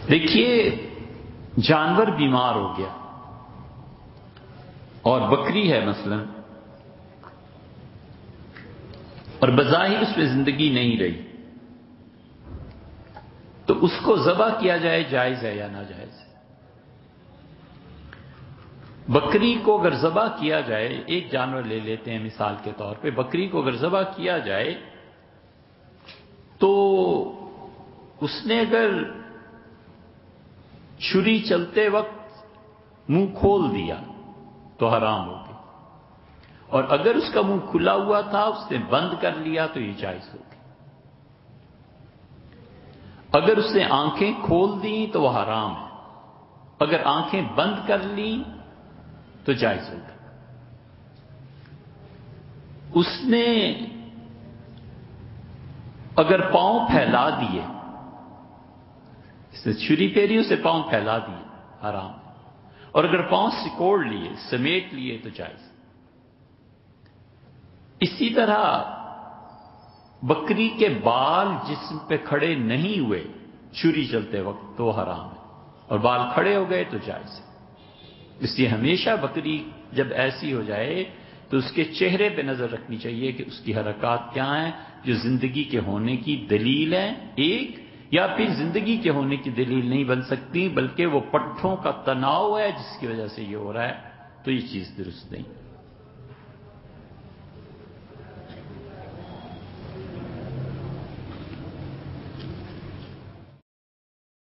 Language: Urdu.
دیکھیے جانور بیمار ہو گیا اور بکری ہے مثلا، اور بظاہر اس پہ زندگی نہیں رہی، تو اس کو ذبح کیا جائے جائز ہے یا ناجائز ہے؟ بکری کو اگر ذبح کیا جائے، ایک جانور لے لیتے ہیں مثال کے طور پہ، بکری کو اگر ذبح کیا جائے تو اس نے اگر چھری چلتے وقت منہ کھول دیا تو حرام ہو گئی، اور اگر اس کا منہ کھلا ہوا تھا اس نے بند کر لیا تو یہ جائز ہو گئی۔ اگر اس نے آنکھیں کھول دیں تو وہ حرام ہے، اگر آنکھیں بند کر لیں تو جائز ہو گئی۔ اس نے اگر پاؤں پھیلا دیے، اس نے چھری پھیری اسے پاؤں پھیلا دیے، حرام ہے، اور اگر پاؤں سکوڑ لیے، سمیٹ لیے تو جائز۔ اسی طرح بکری کے بال جسم پہ کھڑے نہیں ہوئے چھری چلتے وقت تو حرام ہے، اور بال کھڑے ہو گئے تو جائز ہے۔ اس لیے ہمیشہ بکری جب ایسی ہو جائے تو اس کے چہرے پہ نظر رکھنی چاہیے کہ اس کی حرکات کیا ہیں جو زندگی کے ہونے کی دلیل ہیں، ایک، یا پھر زندگی کے ہونے کی دلیل نہیں بن سکتی بلکہ وہ پٹھوں کا تناؤ ہے جس کی وجہ سے یہ ہو رہا ہے، تو یہ چیز درست نہیں۔